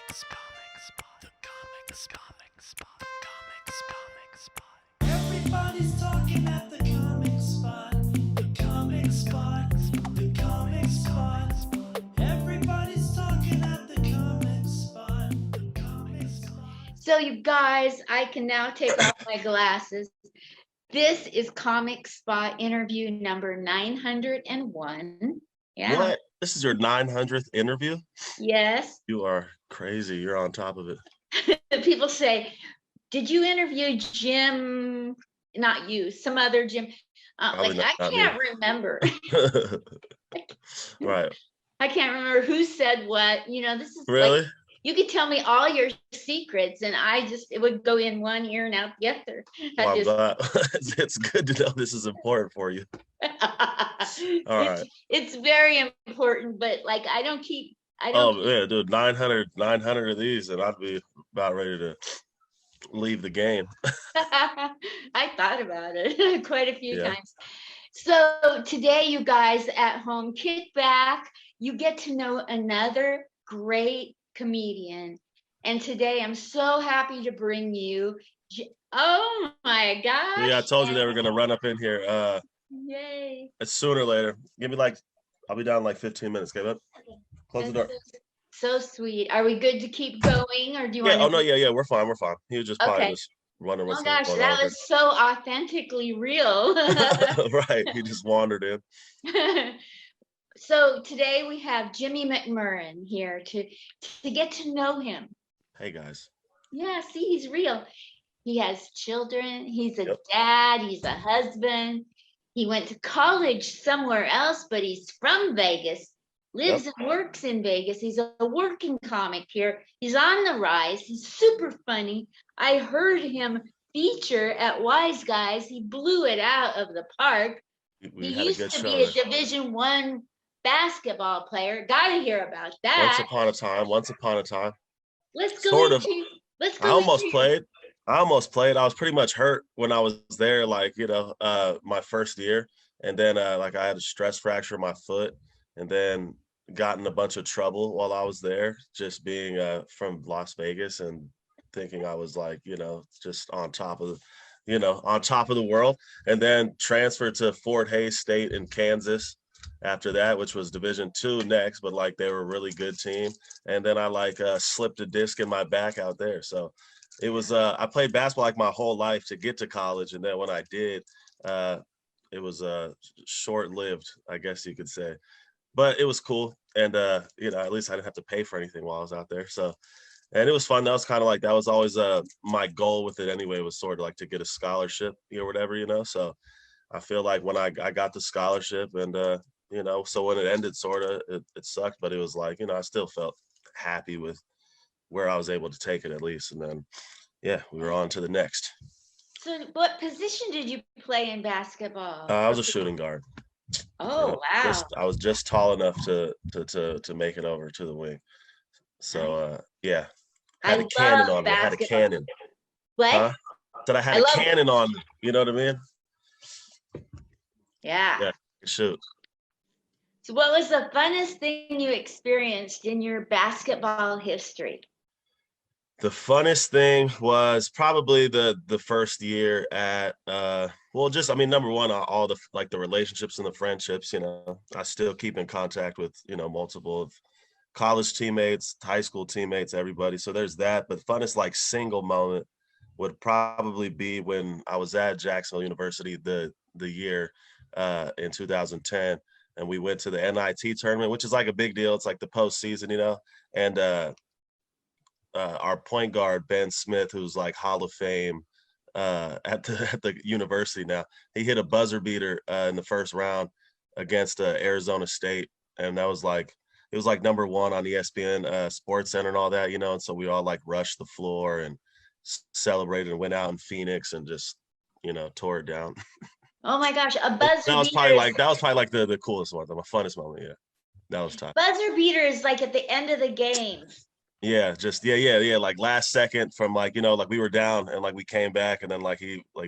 Everybody's talking at the comic spot. The comic spot. The comic spot. Everybody's talking at the comic spot. The comic spot. So you guys, I can now take off my glasses. This is Comic Spot interview number 901. Yeah. What? This is your 900th interview? Yes. You are crazy. You're on top of it. People say, did you interview Jim? Not you, some other Jim. Probably I not can't me. remember. Right. I can't remember who said what. You know, this is Really? like, you could tell me all your secrets and it would go in one ear and out the other. Well, I'm glad. It's good to know this is important for you. All right. It's very important, but like Yeah, dude, 900 of these and I'd be about ready to leave the game. I thought about it quite a few Yeah. times. So today, you guys at home, kick back. You get to know another great comedian. And today I'm so happy to bring you, oh my gosh. Yeah, I told you they were gonna run up in here. Yay. Sooner or later. Give me I'll be down in like 15 minutes. Okay, close the door. So sweet. Are we good to keep going, or do you want to? Oh no, yeah, we're fine. He was just probably Okay. just wondering what's Oh gosh, going that on. was so authentically real. Right, he just wandered in. So today we have Jimmy McMurrin here to get to know him. Hey guys. Yeah, see, he's real. He has children. He's a Yep. dad. He's a husband. He went to college somewhere else, but he's from Vegas, lives Yep. and works in Vegas. He's a working comic here. He's on the rise. He's super funny. I heard him feature at Wise Guys. He blew it out of the park. We He had a used good to show be a there. Division I basketball player. Gotta hear about that. Once upon a time. Let's go Sort of. into. Let's I go. almost played. I was pretty much hurt when I was there, my first year. And then I had a stress fracture in my foot and then got in a bunch of trouble while I was there, just being from Las Vegas and thinking I was just on top of the world. And then transferred to Fort Hays State in Kansas after that, which was Division II next, but they were a really good team. And then I slipped a disc in my back out there. So it was I played basketball my whole life to get to college, and then when I did, it was short-lived, I guess you could say, but it was cool. And at least I didn't have to pay for anything while I was out there. So, and it was fun. That was kind of that was always my goal with it anyway, was sort of to get a scholarship or whatever, so I feel like when I got the scholarship and so when it ended, sort of it sucked, but it was I still felt happy with where I was able to take it at least. And then we were on to the next. So what position did you play in basketball? I was a shooting guard. Oh, wow. I was just tall enough to make it over to the wing. So had a cannon on me. I had a cannon. What? Huh? That I had a cannon on me. You know what I mean? Yeah. Shoot. So what was the funnest thing you experienced in your basketball history? The funnest thing was probably the first year at number one, all the the relationships and the friendships. I still keep in contact with multiple of college teammates, high school teammates, everybody. So there's that. But funnest single moment would probably be when I was at Jacksonville University the year in 2010, and we went to the NIT tournament, which is a big deal. It's the postseason, and our point guard, Ben Smith, who's Hall of Fame at the university now, he hit a buzzer beater in the first round against Arizona State, and that was it was number one on ESPN Sports Center and all that, and so we all rushed the floor and celebrated and went out in Phoenix and just tore it down. Oh my gosh, a buzzer that was beater. Probably the coolest one, the funnest moment. Yeah, that was tough. Buzzer beater is at the end of the game. Yeah, just last second from we were down and we came back, and then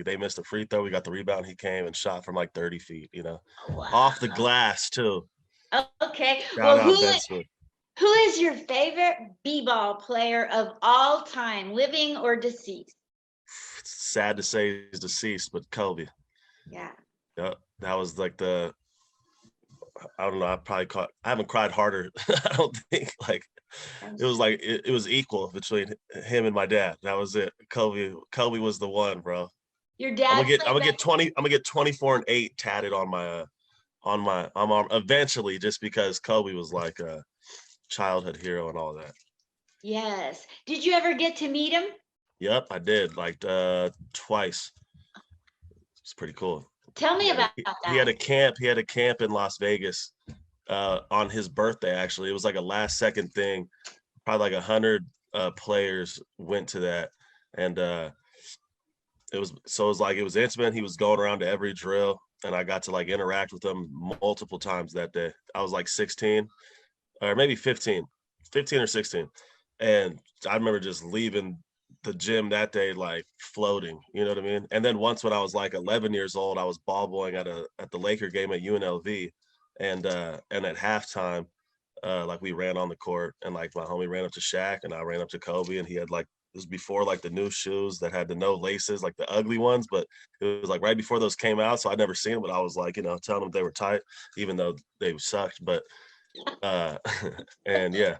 they missed a free throw, we got the rebound, he came and shot from 30 feet, Wow. off the glass too. Okay. Shout out Ben Smith. Who is your favorite b-ball player of all time, living or deceased? It's sad to say he's deceased, but Kobe. Yeah. Yeah, that was like I don't know. I haven't cried harder. I don't think like it was like it was equal between him and my dad. That was it. Kobe was the one, bro. Your dad I'm played gonna get 20. I'm gonna get 24 and 8 tatted on my arm eventually, just because Kobe was like a childhood hero and all that. Yes. Did you ever get to meet him? Yep, I did like twice. It's pretty cool. Tell me about He had that. a camp. He had a camp in Las Vegas on his birthday. Actually, it was like a last second thing. Probably like 100 players went to that, and it was like it was intimate. He was going around to every drill, and I got to like interact with him multiple times that day. I was like 16 or maybe 15 or 16, and I remember just leaving the gym that day like floating, you know what I mean? And then once when I was like 11 years old, I was ball boying at the Laker game at UNLV, and at halftime, like we ran on the court, and like my homie ran up to Shaq and I ran up to Kobe, and he had like it was before like the new shoes that had the no laces, like the ugly ones, but it was like right before those came out. So I'd never seen them, but I was like, telling them they were tight, even though they sucked. But uh and yeah.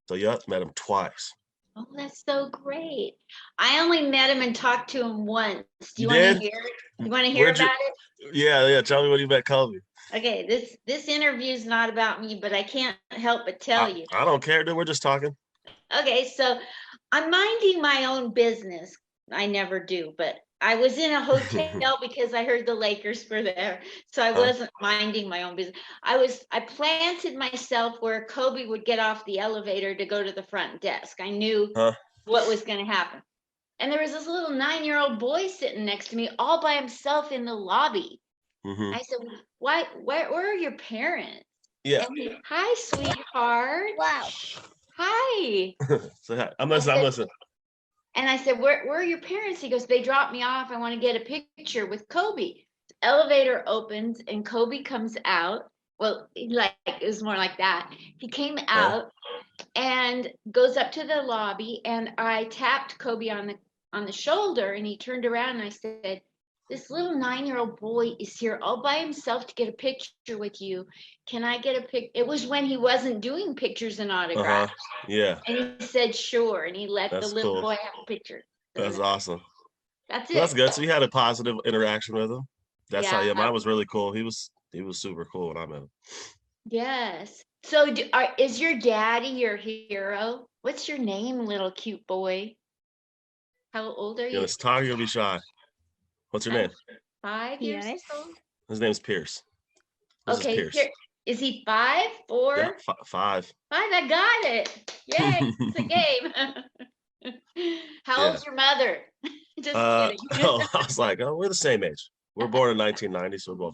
So yeah, met him twice. Oh, that's so great. I only met him and talked to him once. Do You you want to did? hear? You want to hear Where'd you about it? Yeah, tell me when you met Kobe. Okay, this interview is not about me, but I can't help but tell you. I don't care, dude. We're just talking. Okay, so I'm minding my own business. I never do, but I was in a hotel because I heard the Lakers were there. So I Huh? wasn't minding my own business. I planted myself where Kobe would get off the elevator to go to the front desk. I knew Huh? what was going to happen. And there was this little 9-year-old boy sitting next to me all by himself in the lobby. Mm-hmm. I said, "Why, where are your parents?" Yeah. And he, "Hi, sweetheart." Wow. Hi. So I'm listening. And I said, where are your parents? He goes, "They dropped me off. I want to get a picture with Kobe." Elevator opens and Kobe comes out. Well, it was more like that. He came Huh? out and goes up to the lobby, and I tapped Kobe on the shoulder, and he turned around and I said, "This little 9-year-old boy is here all by himself to get a picture with you. Can I get a pic?" It was when he wasn't doing pictures and Uh-huh. autographs. Yeah. And he said, "Sure." And he let the That's little cool. boy have a picture. That's awesome. That's That's it. good. So you had a positive interaction with him. That's how, Yeah. yeah, mine was really cool. He was super cool when I met him. Yes. So is your daddy your hero? What's your name, little cute boy? How old are You you? gonna talk, you're gonna be shy. What's your name? 5 years Yes. old? His name's Pierce. This is Okay, Pierce. is he 5, 4? Yeah, 5. 5, I got it. Yay, it's a game. How Yeah. old's your mother? Just kidding. Oh, I was like, oh, we're the same age. We're born in 1990, so we're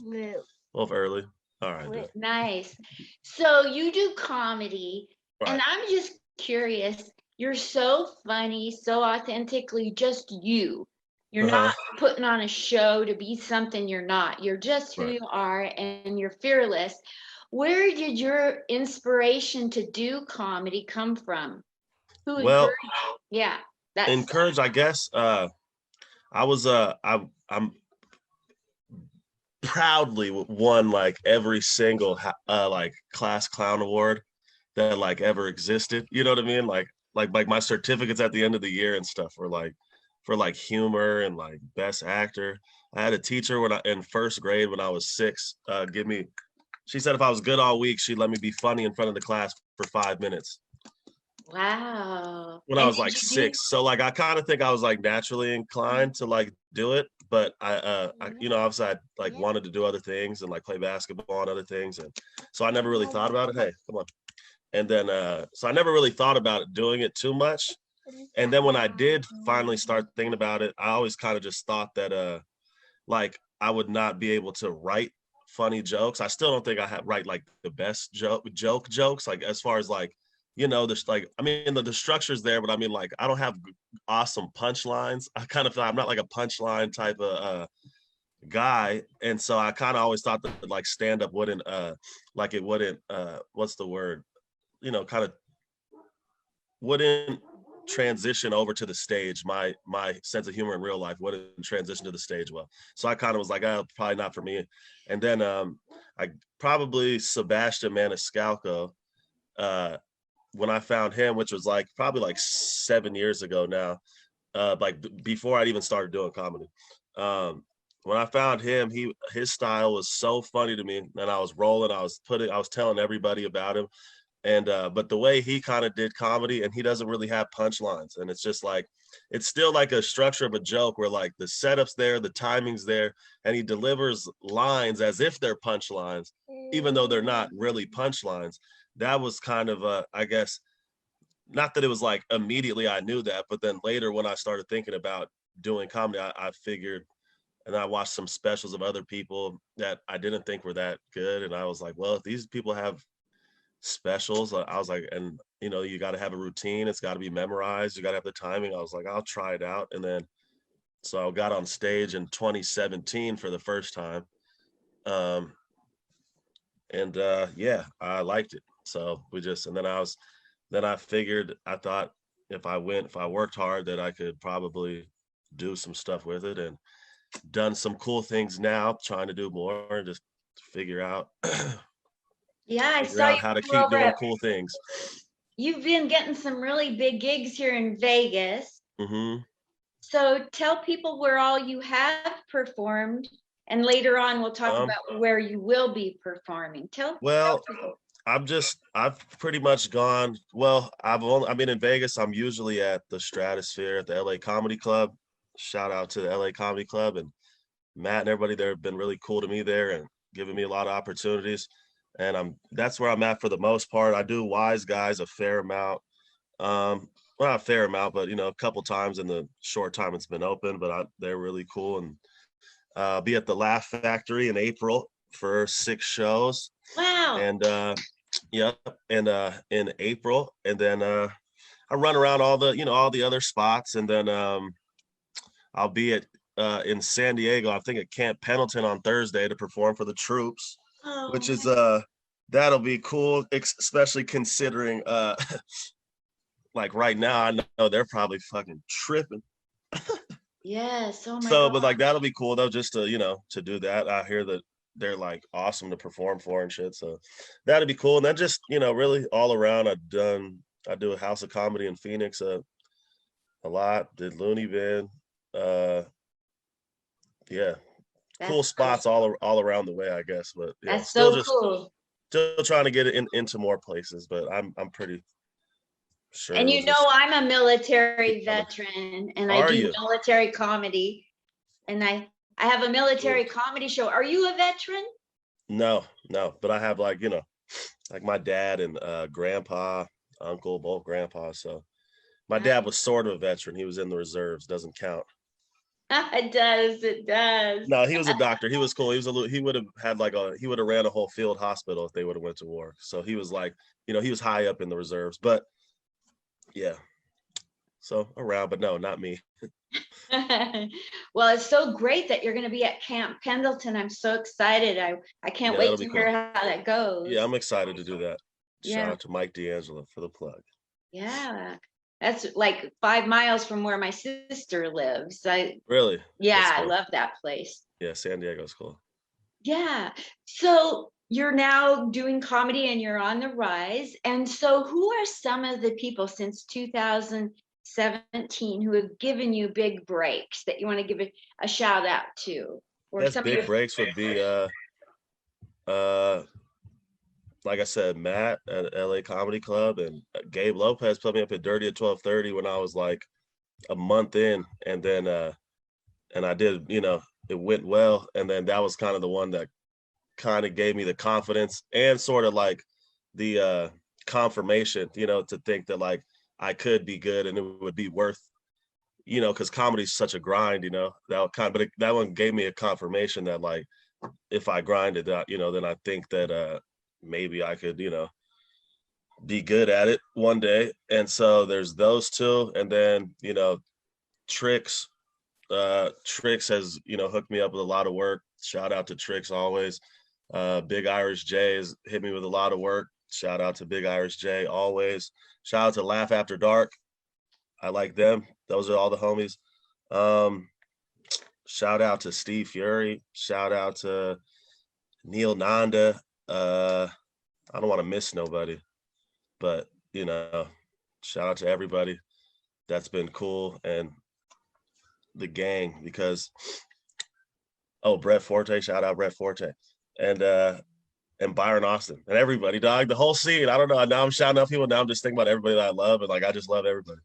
both early. All right, dude. Nice. So you do comedy, and Right. I'm just curious. You're so funny, so authentically just you. You're not putting on a show to be something you're not. You're just who Right. you are, and you're fearless. Where did your inspiration to do comedy come from? Who Well, encouraged you? Yeah, that's encouraged, I guess. I'm proudly won like every single like class clown award that like ever existed. You know what I mean? Like my certificates at the end of the year and stuff were like for like humor and like best actor. I had a teacher when I in first grade when I was 6, she said if I was good all week, she'd let me be funny in front of the class for 5 minutes. wow. When I And was did like you do- 6. So like I kind of think I was like naturally inclined to like do it, but I obviously I like wanted to do other things and like play basketball and other things, and so I never really thought about it. Hey, come on. And then so I never really thought about it doing it too much. And then when I did finally start thinking about it, I always kind of just thought that like I would not be able to write funny jokes. I still don't think I write like the best jokes, like as far as like there's like I mean the structure's there, but I mean like I don't have awesome punchlines. I kind of feel I'm not like a punchline type of guy, and so I kind of always thought that like stand up wouldn't like it wouldn't what's the word, kind of wouldn't transition over to the stage. My sense of humor in real life wouldn't transition to the stage well. So I kind of was like, oh, probably not for me. And then I probably Sebastian Maniscalco, when I found him, which was like probably like 7 years ago now, like before I'd even started doing comedy. When I found him, his style was so funny to me, and I was rolling. I was telling everybody about him, and but the way he kind of did comedy, and he doesn't really have punchlines, and it's just like it's still like a structure of a joke where like the setup's there, the timing's there, and he delivers lines as if they're punchlines, even though they're not really punchlines. That was kind of I guess, not that it was like immediately I knew that, but then later when I started thinking about doing comedy, I figured, and I watched some specials of other people that I didn't think were that good. And I was like, well, if these people have specials, I was like, and you know, you got to have a routine. It's got to be memorized. You got to have the timing. I was like, I'll try it out. And then, so I got on stage in 2017 for the first time. Yeah, I liked it. So then I figured, I thought if I worked hard, that I could probably do some stuff with it, and done some cool things now, trying to do more and just figure out Yeah, I figure saw out you how to were keep over doing at, cool things. you've been getting some really big gigs here in Vegas. Hmm. So tell people where all you have performed, and later on we'll talk Um, about where you will be performing. Tell well, people. I've pretty much gone, well, I've been in Vegas. I'm usually at the Stratosphere at the LA Comedy Club. Shout out to the LA Comedy Club, and Matt and everybody there have been really cool to me there and giving me a lot of opportunities. And that's where I'm at for the most part. I do Wise Guys a fair amount. Well, not a fair amount, but you know, a couple times in the short time it's been open, but they're really cool. And be at the Laugh Factory in April for 6 shows. Wow. And yeah, and in April. And then I run around all the other spots. And then I'll be at in San Diego, I think at Camp Pendleton on Thursday to perform for the troops, Oh, which is man. that'll be cool, especially considering like right now I know they're probably fucking tripping. Yes. Oh my So, God. but like that'll be cool though, just to, you know, to do that. I hear that they're like awesome to perform for and shit. So that'd be cool. And then just, you know, really all around I do a House of Comedy in Phoenix a lot, did Looney Bin. Yeah, cool That's spots cool. all around the way, I guess. But yeah, That's so cool. still trying to get it into more places, but I'm pretty sure And it'll you know, just I'm a military keep coming. veteran, and I Are do you? military comedy, and I have a military Cool. comedy show. Are you a veteran? No, but I have like, you know, like my dad and grandpa, uncle, both grandpas. So my Ah, dad was sort of a veteran. He was in the reserves, doesn't count. it does. It does. No, he was a doctor. He was cool. He would have had like he would have ran a whole field hospital if they would have went to war. So he was like, you know, he was high up in the reserves. But yeah, so around, but no, not me. Well, it's so great that you're going to be at Camp Pendleton. I'm so excited. I can't Yeah, wait that'll to be hear cool. how that goes. Yeah, I'm excited to do that. Shout Yeah. out to Mike D'Angelo for the plug. Yeah. That's like 5 miles from where my sister lives. Really? Yeah, That's I cool. love that place. Yeah, San Diego's cool. Yeah. So you're now doing comedy and you're on the rise. And so who are some of the people since 2017 who have given you big breaks that you want to give a shout out to? Or Guess some of big your breaks would be uh like I said, Matt at LA Comedy Club, and Gabe Lopez put me up at Dirty at 12:30 when I was like a month in, and then and I did, you know, it went well, and then that was kind of the one that kind of gave me the confidence and sort of like the confirmation, you know, to think that like I could be good and it would be worth, you know, because comedy is such a grind, you know, that one gave me a confirmation that like if I grinded out, you know, then I think that maybe I could, you know, be good at it one day. And so there's those two. And then, you know, Tricks, Tricks has, you know, hooked me up with a lot of work. Shout out to Tricks always. Big Irish J has hit me with a lot of work. Shout out to Big Irish J always. Shout out to Laugh After Dark. I like them. Those are all the homies. Shout out to Steve Fury. Shout out to Neil Nanda. I don't want to miss nobody, but shout out to everybody. That's been cool, and the gang, because Brett Forte, shout out Brett Forte, and Byron Austin and everybody, dog, the whole scene. I don't know. Now I'm shouting out people. Now I'm just thinking about everybody that I love, and like I just love everybody.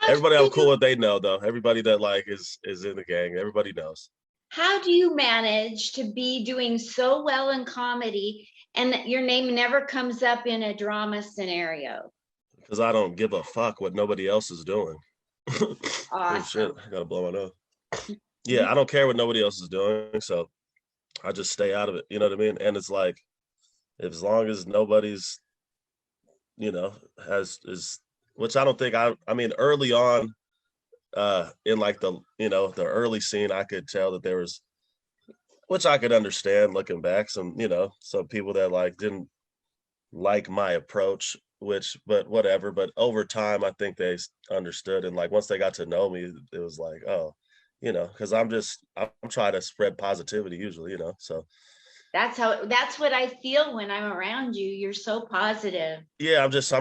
Everybody I'm cool with, they know though. Everybody that like is in the gang. Everybody knows. How do you manage to be doing so well in comedy and that your name never comes up in a drama scenario? Because I don't give a fuck what nobody else is doing. Oh shit, Awesome. I gotta blow my nose. Yeah, I don't care what nobody else is doing, so I just stay out of it. You know what I mean? And it's like, as long as nobody's, which I don't think I mean, early on, in like the early scene, I could tell that there was, which I could understand looking back, some people that like didn't like my approach, but whatever. But over time, I think they understood, and like once they got to know me, it was like, oh, because I'm trying to spread positivity usually, so. That's what I feel when I'm around you. You're so positive. Yeah, I'm just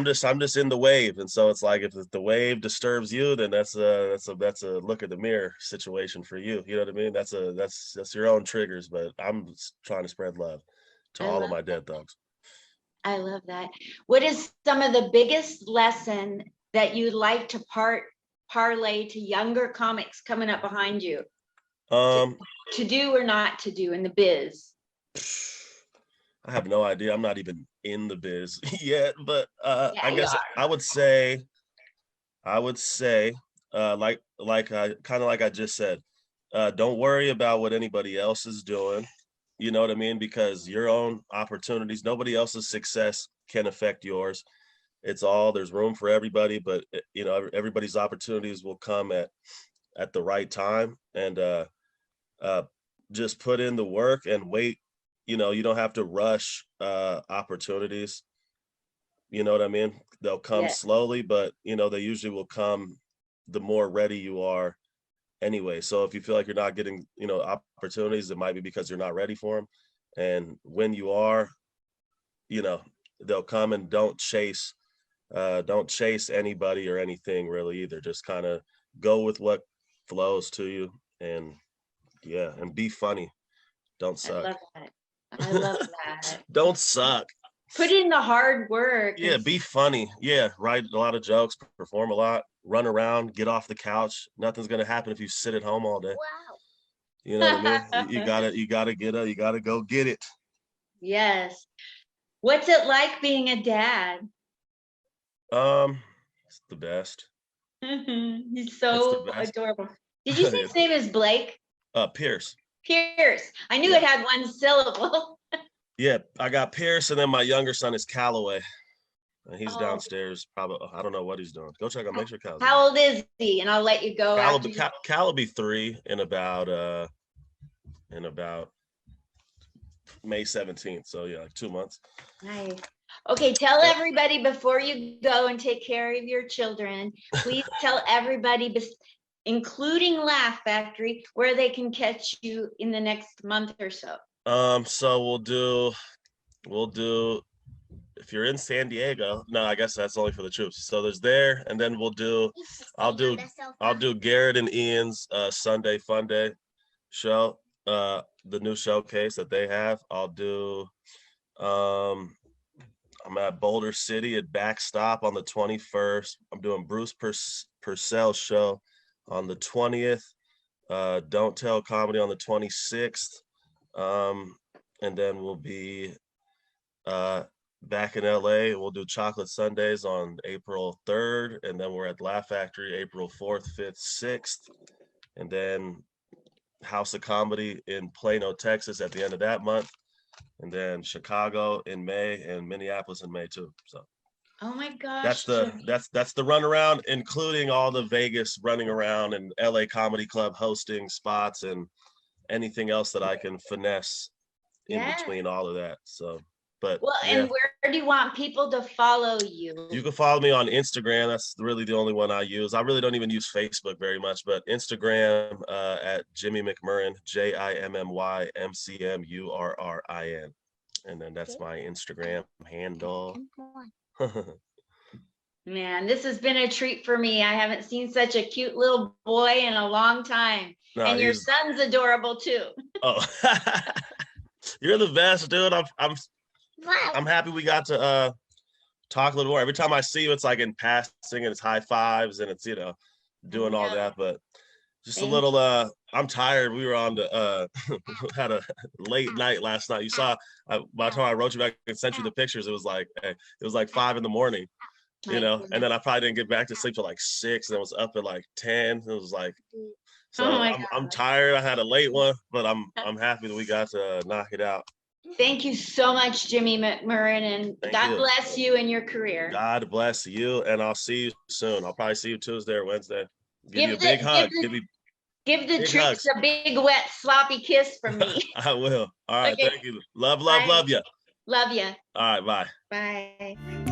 in the wave, and so it's like if the wave disturbs you, then that's a look at the mirror situation for you. You know what I mean? That's your own triggers, but I'm trying to spread love to all of my dead thugs. I love that. What is some of the biggest lesson that you'd like to parlay to younger comics coming up behind you? To do or not to do in the biz? I have no idea. I'm not even in the biz yet, but I guess I would say, like I just said, don't worry about what anybody else is doing. You know what I mean? Because your own opportunities, nobody else's success can affect yours. There's room for everybody, but everybody's opportunities will come at the right time, and just put in the work and wait. You don't have to rush opportunities. You know what I mean? They'll come slowly, but they usually will come the more ready you are anyway. So if you feel like you're not getting, opportunities, it might be because you're not ready for them. And when you are, they'll come, and don't chase anybody or anything really either. Just kind of go with what flows to you, and be funny. Don't suck. I love that. I love that. Don't suck. Put in the hard work. Yeah, be funny. Yeah, write a lot of jokes, perform a lot, run around, get off the couch. Nothing's gonna happen if you sit at home all day. Wow. You know what I mean? You gotta go get it. Yes. What's it like being a dad? It's the best. He's so adorable. Did you say his name is Blake? Pierce. Pierce. I knew it had one syllable. Yeah, I got Pierce, and then my younger son is Callaway. And he's downstairs. Probably, I don't know what he's doing. Go check out. Make sure Callaway. How old is he? And I'll let you go. Cal will be 3 in about May 17th. So yeah, like 2 months. Nice. Okay, tell everybody before you go and take care of your children. Please tell everybody, including Laugh Factory, where they can catch you in the next month or so. So we'll do if you're in San Diego. No, I guess that's only for the troops. So there's there, and then I'll do Garrett and Ian's Sunday Fun Day show, the new showcase that they have. I'll do I'm at Boulder City at Backstop on the 21st. I'm doing Bruce Purcell's show on the 20th. Don't Tell Comedy on the 26th. And then we'll be back in LA. We'll do Chocolate Sundays on April 3rd, and then we're at Laugh Factory April 4th, 5th, 6th, and then House of Comedy in Plano, Texas at the end of that month, and then Chicago in May, and Minneapolis in May too. So oh my gosh, that's the runaround, including all the Vegas running around and LA Comedy Club hosting spots and anything else that I can finesse in between all of that. So, but well, and where do you want people to follow you? You can follow me on Instagram. That's really the only one I use. I really don't even use Facebook very much, but Instagram at Jimmy McMurrin, JIMMYMCMURRIN. And then that's my Instagram handle. Man, this has been a treat for me. I haven't seen such a cute little boy in a long time. No, and your son's adorable too. Oh, you're the best, dude. I'm happy we got to talk a little more. Every time I see you, it's like in passing and it's high fives and it's, you know, doing all that. But just a little, I'm tired. We were on the, had a late night last night. You saw, by the time I wrote you back and sent you the pictures, it was like 5 in the morning, you know, and then I probably didn't get back to sleep till like 6 and I was up at like 10. It was like, so I'm tired. I had a late one, but I'm happy that we got to knock it out. Thank you so much, Jimmy McMurrin, and God bless you in your career. God bless you, and I'll see you soon. I'll probably see you Tuesday or Wednesday. Give you a big hug. Give the troops a big, wet, sloppy kiss from me. I will. All right, thank you. Love you. Love you. All right, bye. Bye.